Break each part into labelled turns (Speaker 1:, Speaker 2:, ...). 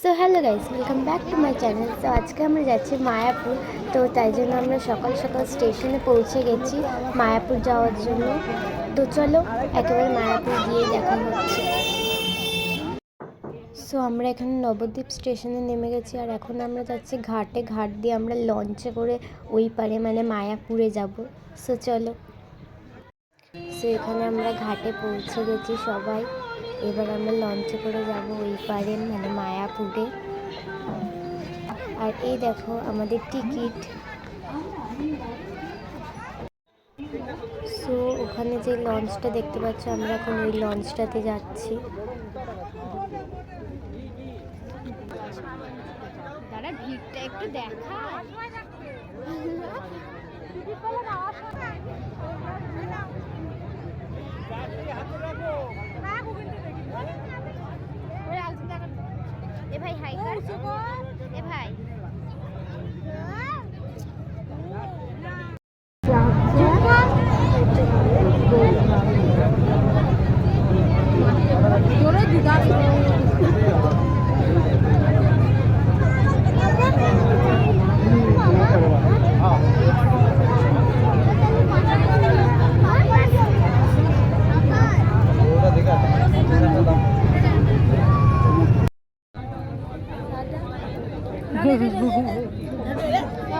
Speaker 1: So hello guys, welcome back to my channel. তো আজকে আমরা যাচ্ছি মায়াপুর। তো তাই জন্য আমরা সকাল সকাল স্টেশনে পৌঁছে গেছি মায়াপুর যাওয়ার জন্য। তো চলো একেবারে মায়াপুর গিয়ে দেখা হচ্ছে। সো আমরা এখানে নবদ্বীপ স্টেশনে নেমে গেছি, আর এখন আমরা যাচ্ছি ঘাটে। ঘাট দিয়ে আমরা লঞ্চে করে ওই পারে মানে মায়াপুরে যাব। সো চলো। সো এখানে আমরা ঘাটে পৌঁছে গেছি সবাই। এবার আমরা লঞ্চে করে যাব ওই পারে মানে মায়াপুরে। আর এই দেখো আমাদের টিকিট। সো ওখানে যে লঞ্চটা দেখতে পাচ্ছ, আমরা এখন ওই লঞ্চটাতে যাচ্ছি। দাঁড়া, ভিড়টা একটু দেখা। এ ভাই হাই কর, এ ভাই।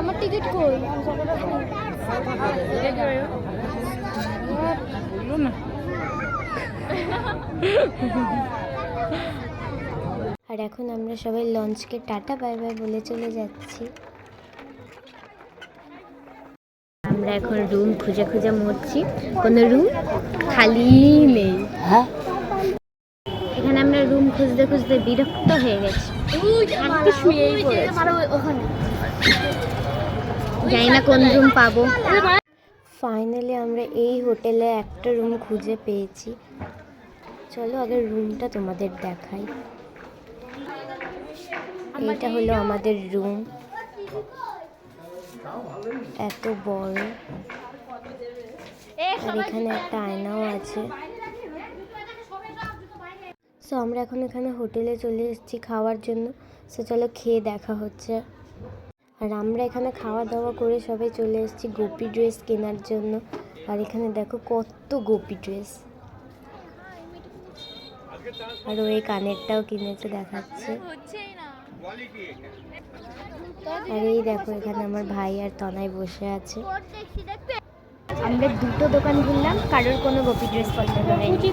Speaker 1: আমার টিকিট কই? আর এখন আমরা সবাই লঞ্চকে টাটা বাই বাই বলে চলে যাচ্ছি। আমরা এখন রুম খুঁজে খুঁজে মরছি, কোনো রুম খালি নেই। হ্যাঁ, এখানে আমরা রুম খুঁজতে খুঁজতে বিরক্ত হয়ে গেছি। জানি না কোন রুম পাবো। ফাইনালি আমরা এই হোটেলে একটা রুম খুঁজে পেয়েছি। চলো আগে রুমটা তোমাদের দেখাই। এইটা হলো আমাদের রুম, এত বড়। আর এখানে একটা আয়নাও আছে। সো আমরা এখন এখানে হোটেলে চলে এসেছি খাওয়ার জন্য। সো চলো খেয়ে দেখা হচ্ছে। আর আমরা এখানে খাওয়া দাওয়া করে সবাই চলে এসেছি গোপী ড্রেস কেনার জন্য। আর এখানে দেখো কত গোপী ড্রেস। আর ওই কানেরটাও কিনেছে, দেখাচ্ছে। আর এই দেখো এখানে আমার ভাই আর তনাই বসে আছে। আমরা দুটো দোকান ঘুরলাম, কারোর কোনো গোপী ড্রেস পছন্দ হয়নি,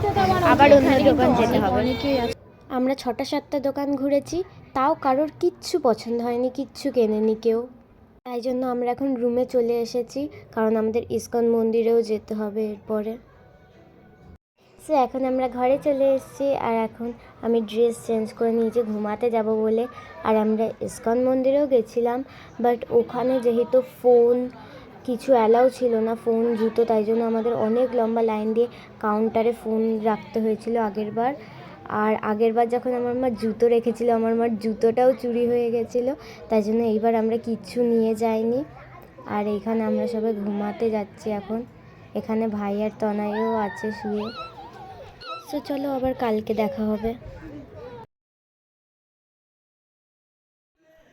Speaker 1: আবার অন্য দোকান যেতে হবে। আমরা 6-7টা দোকান ঘুরেছি, তাও কারোর কিচ্ছু পছন্দ হয়নি, কিচ্ছু কেনেনি কেউ। তাই জন্য আমরা এখন রুমে চলে এসেছি, কারণ আমাদের ইস্কন মন্দিরেও যেতে হবে এরপরে। সো এখন আমরা ঘরে চলে এসেছি, আর এখন আমি ড্রেস চেঞ্জ করে নিয়েছি ঘুমাতে যাব বলে। আর আমরা ইস্কন মন্দিরেও গেছিলাম, বাট ওখানে যেহেতু ফোন কিছু অ্যালাউ ছিল না, ফোন জুতো, তাই জন্য আমাদের অনেক লম্বা লাইন দিয়ে কাউন্টারে ফোন রাখতে হয়েছিল আগেরবার। আর আগেরবার যখন আমার মা জুতো রেখেছিল, আমার মার জুতোটাও চুরি হয়ে গেছিলো, তাই জন্য এইবার আমরা কিচ্ছু নিয়ে যাইনি। আর এইখানে আমরা সবাই ঘুমাতে যাচ্ছি এখন। এখানে ভাই আর তনাইও আছে শুয়ে। সো চলো আবার কালকে দেখা হবে।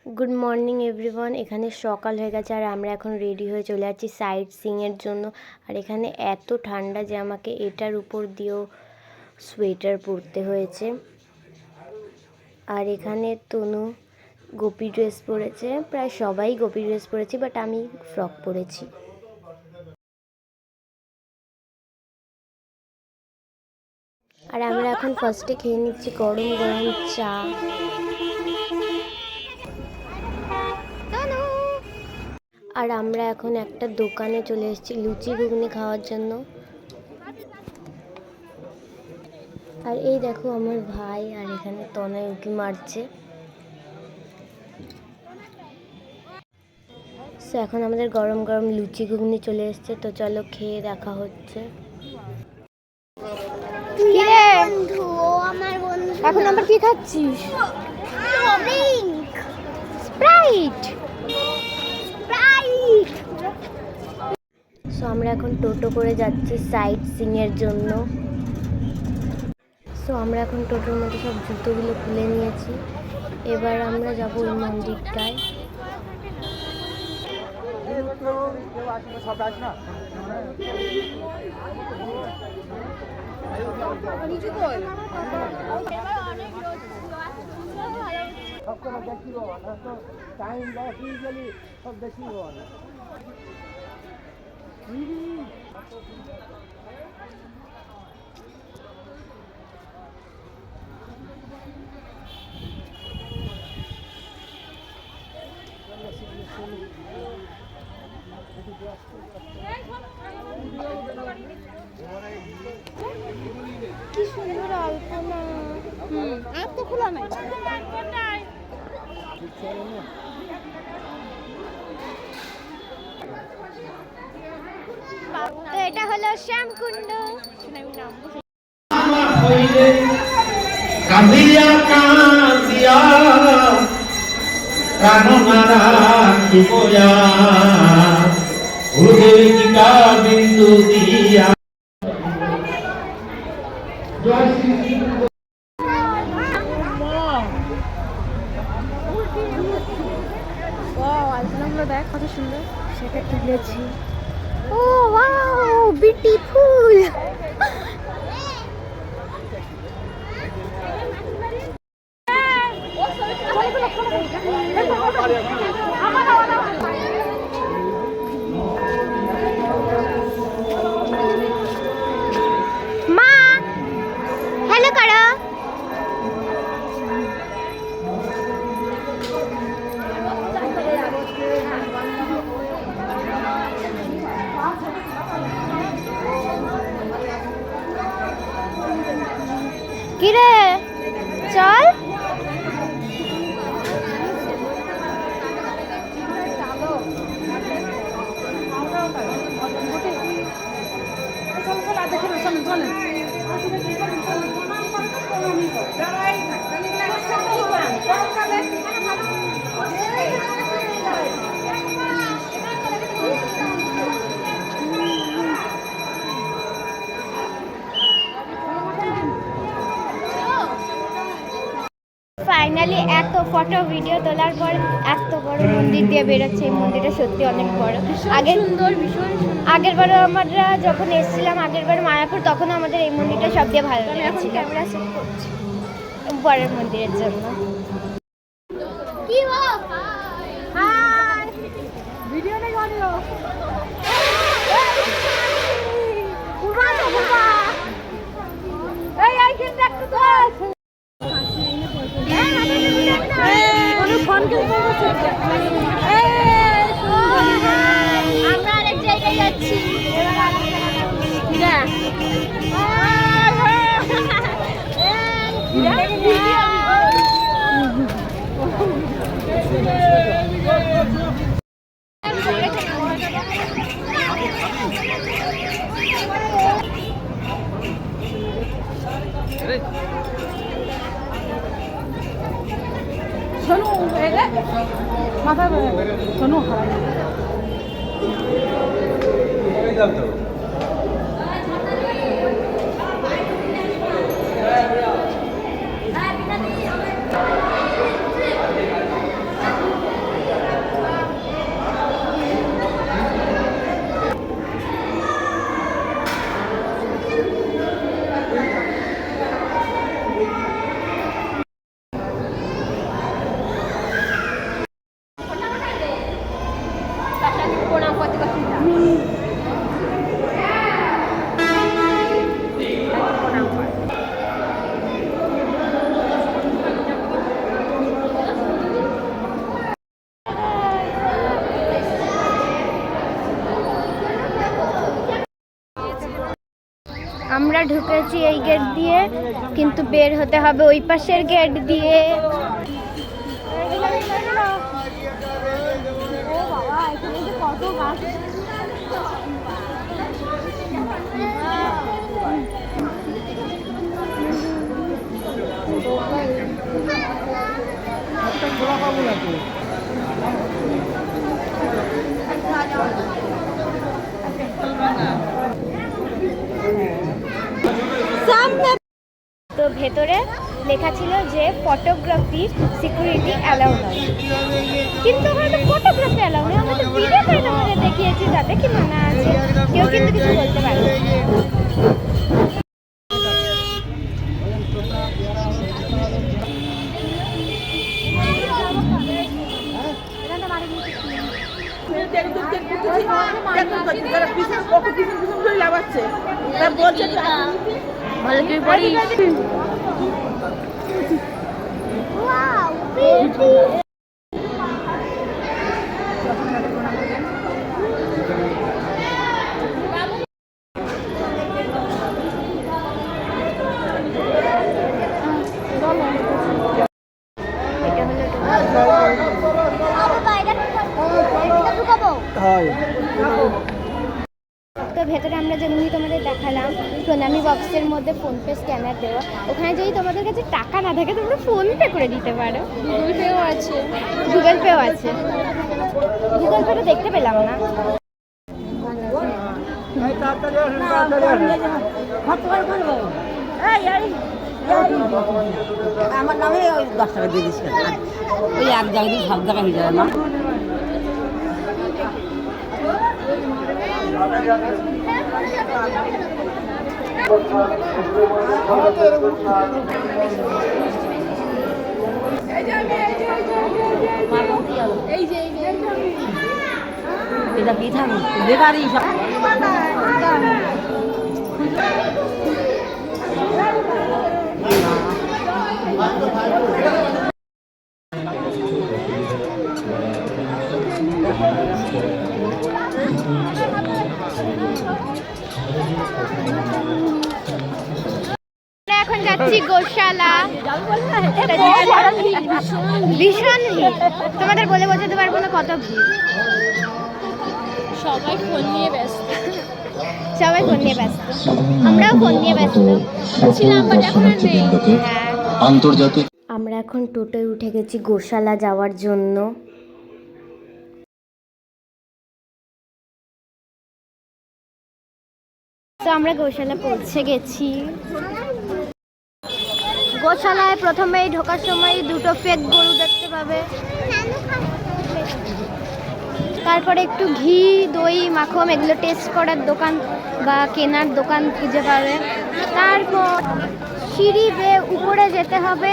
Speaker 1: Good morning everyone. এখানে সকাল হয়ে গেছে, আর আমরা এখন রেডি হয়ে চলে যাচ্ছি সাইট সিইংয়ের জন্য। আর এখানে এত ঠান্ডা যে আমাকে এটার উপর দিয়েও সোয়েটার পরতে হয়েছে। আর এখানে তনু গোপী ড্রেস পরেছে, প্রায় সবাই গোপী ড্রেস পরেছি, বাট আমি ফ্রক পরেছি। আর আমরা এখন ফার্স্টে খেয়ে নিচ্ছি গরম গরম চা। আর আমরা এখন একটা দোকানে চলে এসেছি লুচি ঘুগনি খাওয়ার জন্য। আর এই দেখো আমার ভাই, আর এখানে তনাই উঁকি মারছে। সো এখন আমাদের গরম গরম লুচি ঘুগনি চলে এসছে। তো চলো খেয়ে দেখা হচ্ছে। এখন আবার কি খাচ্ছিস? স্প্রাইট। সো আমরা এখন টোটো করে যাচ্ছি সাইট সিইংয়ের জন্য। সো আমরা এখন টোটোর মধ্যে সব জুতোগুলো খুলে নিয়েছি। এবার আমরা যাবো ওই মন্দিরটায়। কি সুন্দর আলপনা। আর তো খোলা নাই। তো এটা হলো শ্যামকুণ্ড।
Speaker 2: কাঁদিয়া কাঁদিয়া প্রাণনারা কিপয়া হৃদয়িকা বিন্দু দিয়া।
Speaker 1: দেখ কত সুন্দর, সেটা তুলেছি। ও ওয়াও, বিউটিফুল। মা হ্যালো করো। কিরে চল। ফাইনালি এত ফটো ভিডিও তোলার পর এত বড় মন্দির দিয়ে বেরোচ্ছে। এই মন্দিরটা সত্যি অনেক বড়। আগে সুন্দর, ভীষণ আগের বারে আমরা যখন এসেছিলাম আগের বার মায়াপুর, তখন আমাদের এই মন্দিরটা সব দিয়ে ভালো লেগেছিল। ক্যামেরা সেট করছি পরের মন্দিরের জন্য। কি হো হাই ভিডিও নেই অডিও পুরো পুরো এই I can back to the আমরা আরেক জায়গায় যাচ্ছি।
Speaker 3: শোনো মাথা শোনো
Speaker 1: আমরা ঢুকেছি এই গেট দিয়ে, কিন্তু বের হতে হবে ওই পাশের গেট দিয়ে। কত গাছ তো ভেতরে লেখা ছিল যে ফটোগ্রাফি সিকিউরিটি অ্যালাউ নয়, কিন্তু ওখানে তো ফটোগ্রাফি অ্যালাউ নেই। আমরা তো ভিডিও করে তোমাদের দেখিয়েছি, তাতে কি মানা আছে? কেউ কিন্তু কিছু বলতে পারে না। তো ভেতরে আমরা যেমনি তোমাদের দেখালাম, প্রণামী বক্সের মধ্যে ফোনপে স্ক্যানার দেওয়া, ওখানে যদি তোমাদের কাছে টাকা না থাকে তোমরা ফোনপে করে দিতে পারো। গুগল পেও আছে, গুগল পেও আছে। গুগল পেটা দেখতে পেলাম না।
Speaker 3: আমার নামে ওই 10 টাকা দিয়ে দিস, ওই এক জায়গায় দিয়ে সব জায়গায় হয়ে যাবে না। এটা কি থাকবে বেকারি
Speaker 1: এখন যাচ্ছি গোশালা। ভীষণ ভিড়, তোমাদের বলে বোঝাতে পারবো না কত ভিড়।
Speaker 4: সবাই ফোন নিয়ে ব্যস্ত,
Speaker 1: সবাই ফোন নিয়ে ব্যস্ত, আমরাও ফোন নিয়ে ব্যস্ত
Speaker 4: ছিলাম, বাট এখন আর নেই।
Speaker 1: হ্যাঁ,
Speaker 5: আন্তর্জাতিক
Speaker 1: আমরা এখন টোটোয় উঠে গেছি গোশালা যাওয়ার জন্য। তো আমরা গোশালা পৌঁছে গেছি। গোশালায় প্রথমেই ঢোকার সময় দুটো ফেক গরু দেখতে পাবে, তারপরে একটু ঘি দই মাখন এগুলো টেস্ট করার দোকান বা কেনার দোকান খুঁজে পাবে। তারপর সিঁড়ি বেয়ে উপরে যেতে হবে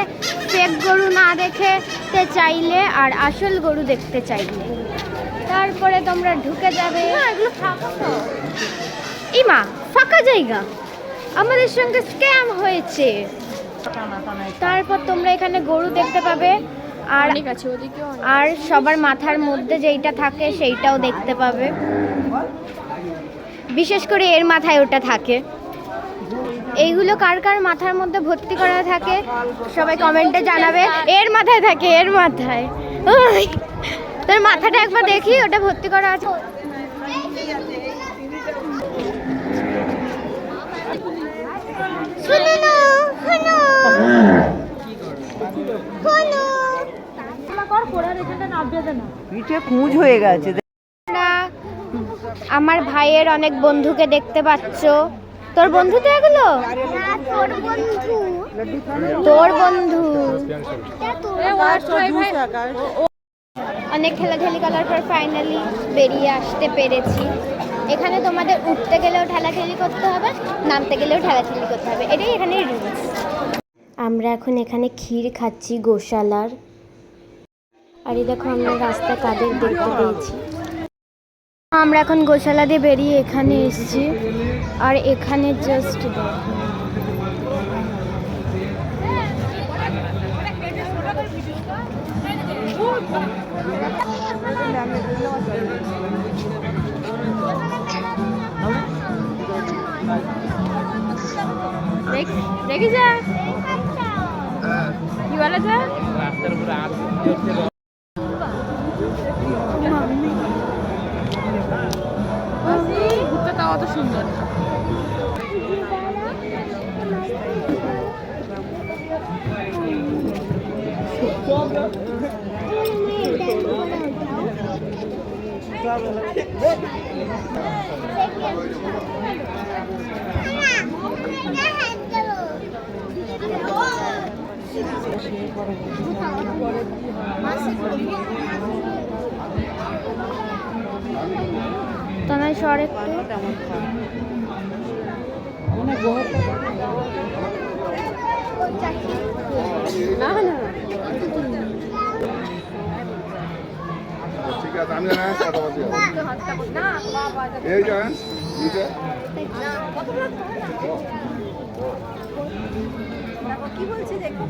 Speaker 1: ফেক গরু না দেখতে চাইলে আর আসল গরু দেখতে চাইলে। তারপরে তোমরা ঢুকে যাবে। এগুলো ফাঁকা তো, ইমা ফাঁকা জায়গা, আমাদের সঙ্গে স্ক্যাম হয়েছে। তারপর তোমরা এখানে গরু দেখতে পাবে, আর আর সবার মাথার মধ্যে যেইটা থাকে সেইটাও দেখতে পাবে। বিশেষ করে এর মাথায় ওটা থাকে। এইগুলো কার কার মাথার মধ্যে ভর্তি করা থাকে সবাই কমেন্টে জানাবে। এর মাথায় থাকে, এর মাথায়। ওই তোর মাথাটা একবার দেখি, ওটা ভর্তি করা আছে। শোনো না, শোনো
Speaker 3: পিঠে খুঁজ হয়ে গেছে।
Speaker 1: আমার ভাইয়ের অনেক বন্ধুকে দেখতে পাচ্ছ। তোর বন্ধু তো এগুলো? তোর বন্ধু অনেক ঠেলাঠেলি করার পর ফাইনালি বেরিয়ে আসতে পেরেছি। এখানে তোমাদের উঠতে গেলেও ঠেলাঠেলি করতে হবে, নামতে গেলেও ঠেলাঠেলি করতে হবে, এটাই এখানে রুলস। আমরা এখন এখানে ক্ষীর খাচ্ছি গোশালার। আর এই দেখো আমরা রাস্তা কাদের দেখতে পেয়েছি। আমরা এখন গোশালা দিয়ে বেরিয়ে এখানে এসেছি, আর এখানে জাস্ট
Speaker 4: দেখি যা কি বলে যা ঘুরতে অত সুন্দর।
Speaker 1: তনাই সর একটু।
Speaker 4: না না
Speaker 5: ঠিক আছে আমি জানাই কথা বলছি এই জানেন নিচে
Speaker 1: কি বলছে দেখো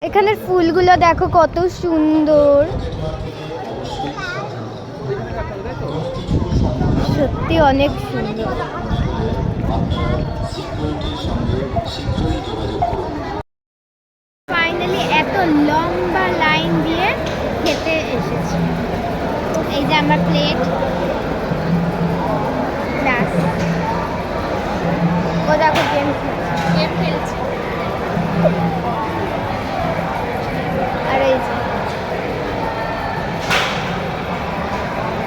Speaker 1: এখানের ফুলগুলো দেখো কত সুন্দর, সত্যি অনেক সুন্দর। ফাইনালি এত লম্বা লাইন দিয়ে খেতে এসেছি। এই যে আমার প্লেট, ও দেখো গেম খেলছে। আর এই যে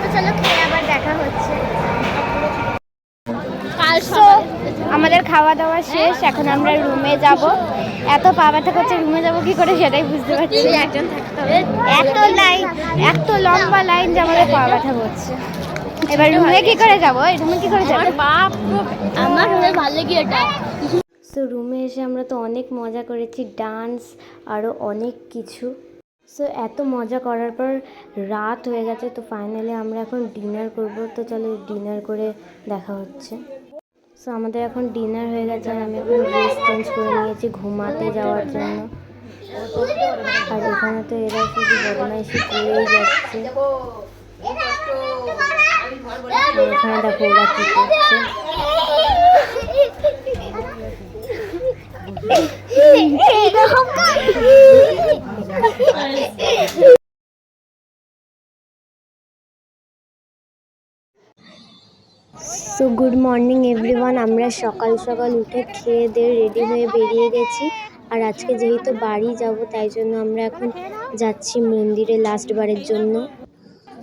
Speaker 1: তো চলো খেয়ে আবার দেখা হচ্ছে। So, আমাদের খাওয়া দাওয়া শেষ, এখন আমরা রুমে যাব। এত পা ব্যথা করছে, রুমে যাব কি করে সেটাই বুঝতে পারছি। একজন থাকতে হবে, এত লম্বা লাইন যে আমাদের পা ব্যথা করছে। এবার রুমে কি করে যাব? রুমে কি করে যাব?
Speaker 4: বাপ আমার ভালো লাগে এটা।
Speaker 1: সো রুমে এসে আমরা তো অনেক মজা করেছি, ডান্স আরও অনেক কিছু। সো এত মজা করার পর রাত হয়ে গেছে, তো ফাইনালি আমরা এখন ডিনার করব। তো চলো ডিনার করে দেখা হচ্ছে। সো আমাদের এখন ডিনার হয়ে গেছে, আর আমি এখন ড্রেস চেঞ্জ করে নিয়েছি ঘুমাতে যাওয়ার জন্য। আর এখানে তো এরা শুধু বদমাইশি করেই যাচ্ছে। এখানে দেখো ওরা কী করছে। So good morning everyone. আমরা সকাল সকাল উঠে খেয়ে দিয়ে রেডি হয়ে বেরিয়ে গেছি। আর আজকে যেহেতু বাড়ি যাব, তাই জন্য আমরা এখন যাচ্ছি মন্দিরে লাস্ট বারের জন্য।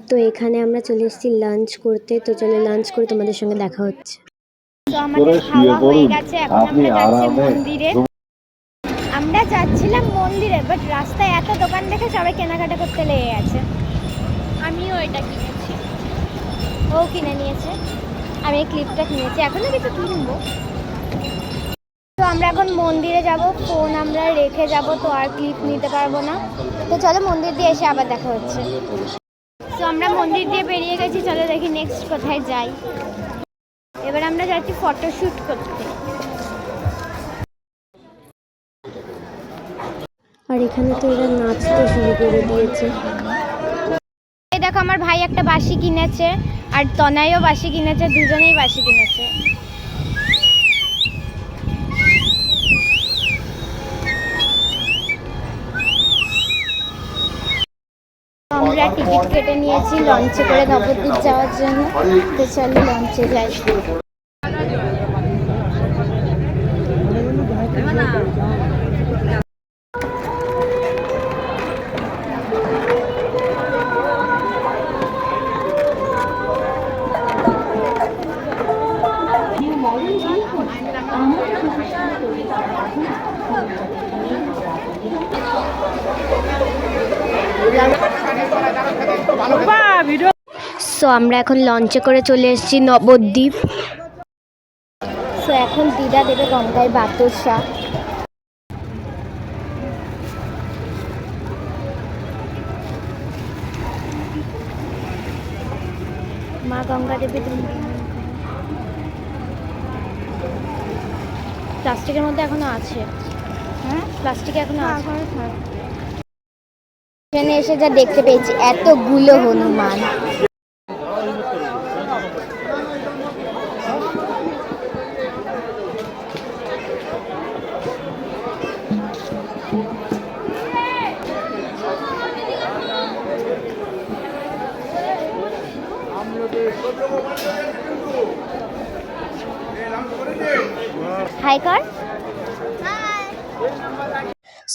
Speaker 1: তো এখানে আমরা চলে এসেছি লাঞ্চ করতে। তো চলো লাঞ্চ করে তোমাদের সঙ্গে দেখা হচ্ছে। তো আমাদের খাওয়া হয়ে গেছে, এখন আমরা যাচ্ছি মন্দিরে। আমরা যাচ্ছিলাম মন্দিরে, বাট রাস্তায় এত দোকান দেখে সবাই কেনাকাটা করতে লেগে গেছে।
Speaker 4: আমিও এটা কিনেছি।
Speaker 1: ও কিনে নিয়েছে, আমি এই ক্লিপটা কিনেছি, এখনো কিছু কিনবো। তো আমরা এখন মন্দিরে যাব, ফোন আমরা রেখে যাব, তো আর ক্লিপ নিতে পারবো না। তো চলো মন্দির দিয়ে এসে আবার দেখা হচ্ছে। তো আমরা মন্দির দিয়ে বেরিয়ে গেছি, চলো দেখি নেক্সট কোথায় যাই। এবার আমরা যাচ্ছি ফটোশ্যুট করতে। আর এখানে তো এরা নাচতে শুরু করে দিয়েছে। এই দেখো আমার ভাই একটা বাঁশি কিনেছে, আর তনাইও বাঁশি কিনেছে, দুজনেই বাঁশি কিনেছে। আমরা টিকিট কেটে নিয়েছি লঞ্চে করে নবদ্বীপ যাওয়ার জন্য। তো চলো লঞ্চে যাই। সো আমরা এখন লঞ্চে করে চলে এসেছি নবদ্বীপ। সো এখন দিদা দেবে গঙ্গায় বাতাসা। মা গঙ্গা দেবে, প্লাস্টিকের মধ্যে এখনো আছে। প্লাস্টিকে এখনো ট্রেনে এসে যা দেখতে পেয়েছি এতগুলো হনুমান। হাই কর।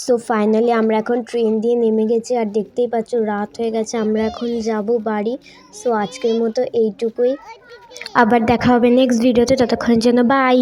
Speaker 1: সো ফাইনালি আমরা এখন ট্রেন দিয়ে নেমে গেছি আর দেখতেই পাচ্ছ রাত হয়ে গেছে, আমরা এখন যাব বাড়ি। সো আজকের মতো এইটুকুই, আবার দেখা হবে নেক্সট ভিডিওতে, ততক্ষণের জন্য বাই।